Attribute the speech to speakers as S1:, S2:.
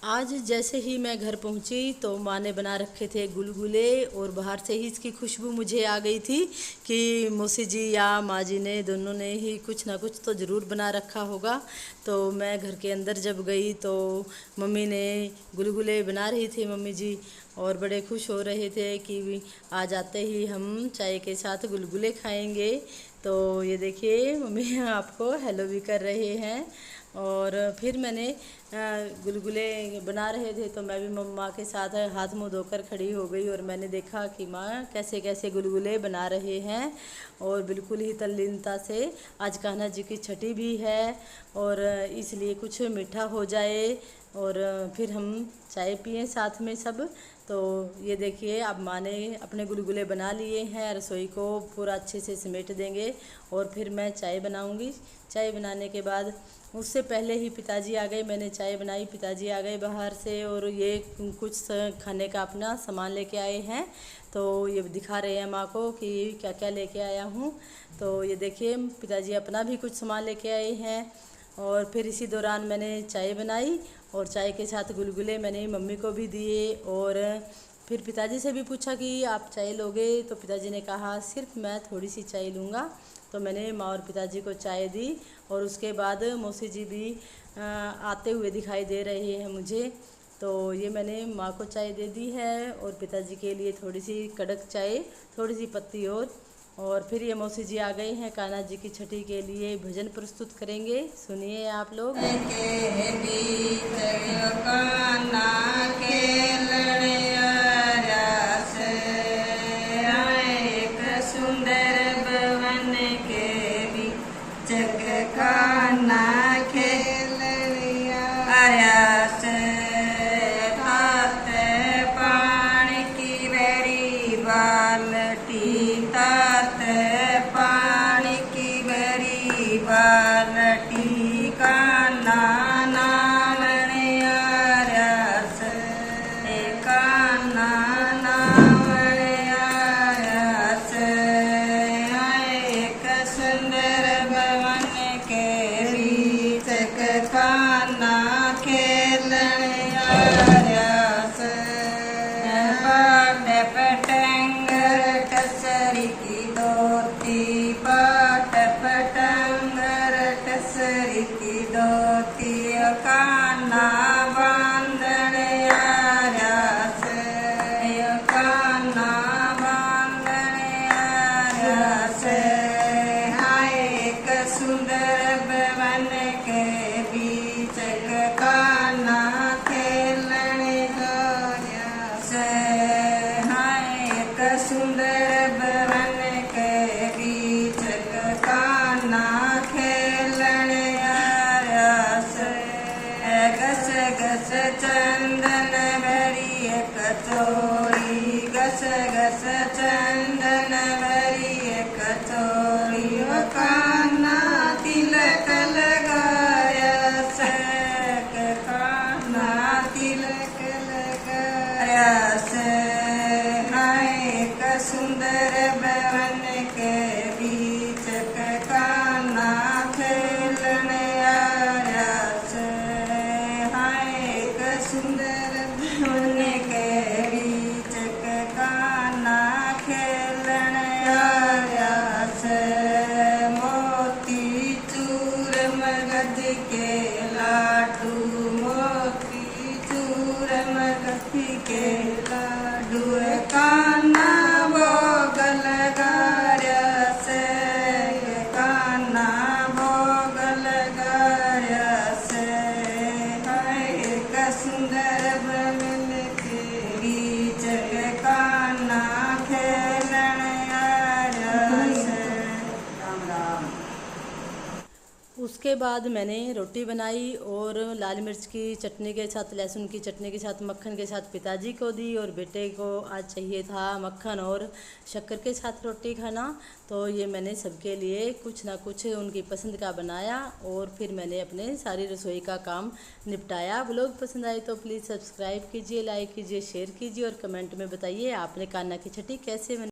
S1: आज जैसे ही मैं घर पहुंची तो माँ ने बना रखे थे गुलगुले और बाहर से ही इसकी खुशबू मुझे आ गई थी कि मौसी जी या माँ जी ने दोनों ने ही कुछ ना कुछ तो ज़रूर बना रखा होगा। तो मैं घर के अंदर जब गई तो मम्मी ने गुलगुले बना रही थी मम्मी जी, और बड़े खुश हो रहे थे कि आज आते ही हम चाय के साथ गुलगुले खाएंगे। तो ये देखिए मम्मी आपको हेलो भी कर रहे हैं। और फिर मैंने गुलगुले बना रहे थे तो मैं भी मम्मा के साथ हाथ मुंह धोकर खड़ी हो गई और मैंने देखा कि माँ कैसे कैसे गुलगुले बना रहे हैं और बिल्कुल ही तल्लीनता से। आज कान्हा जी की छठी भी है और इसलिए कुछ मीठा हो जाए और फिर हम चाय पिए साथ में सब। तो ये देखिए अब माँ ने अपने गुलगुले बना लिए हैं, रसोई को पूरा अच्छे से समेट देंगे और फिर मैं चाय बनाऊंगी। चाय बनाने के बाद उससे पहले ही पिताजी आ गए, मैंने चाय बनाई, पिताजी आ गए बाहर से और ये कुछ खाने का अपना सामान लेके आए हैं। तो ये दिखा रहे हैं माँ को कि क्या क्या लेके आया हूँ। तो ये देखिए पिताजी अपना भी कुछ सामान लेके आए हैं और फिर इसी दौरान मैंने चाय बनाई और चाय के साथ गुलगुले मैंने मम्मी को भी दिए। और फिर पिताजी से भी पूछा कि आप चाय लोगे, तो पिताजी ने कहा सिर्फ मैं थोड़ी सी चाय लूँगा। तो मैंने माँ और पिताजी को चाय दी और उसके बाद मौसी जी भी आते हुए दिखाई दे रहे हैं मुझे। तो ये मैंने माँ को चाय दे दी है और पिताजी के लिए थोड़ी सी कड़क चाय, थोड़ी सी पत्ती और फिर ये मौसी जी आ गए हैं कान्हा जी की छठी के लिए भजन प्रस्तुत करेंगे, सुनिए आप लोग।
S2: बालटी कान्हा नावणे आर्यास कान्हा नावणे आर्यास एक सुंदर भवन के बीच कान्हा खेलने आर्यास पाट पटंग टसरी की धोती पाट पटंग टसरी की धोती कान्हा बांधने आर्यास कान्हा बांधने आर्यास हाय एक सुंदर भवन के बीच कान्हा खेलने आर्यास हाय एक सुंदर भवन के बीच कान्हा खेलने आर्यास गस गस चंदन भरी एक चोरी गस गस चंदन भरी एक चोरी कान्हा तिलक लगायस कान्हा तिलक लगायस हाय एक सुंदर भवन के बीच कान्हा खेलने आर्यास हाय एक सुंदर भवन के बीच कान्हा खेलने आर्यास मोती चूर मगध के लाडू मोती चूर मगध के लाडू कान्हा भोग लगार्यास कान्हा भोग लगार्यास एक सुंदर भवन के बीच कान्हा खेलने आर्यास। राम राम।
S1: उसके बाद मैंने रोटी बनाई और लाल मिर्च की चटनी के साथ, लहसुन की चटनी के साथ, मक्खन के साथ पिताजी को दी और बेटे को आज चाहिए था मक्खन और शक्कर के साथ रोटी खाना। तो ये मैंने सबके लिए कुछ ना कुछ उनकी पसंद का बनाया और फिर मैंने अपने सारी रसोई का काम निपटाया। व्लॉग पसंद आए तो प्लीज़ सब्सक्राइब कीजिए, लाइक कीजिए, शेयर कीजिए और कमेंट में बताइए आपने कान्हा की छठी कैसे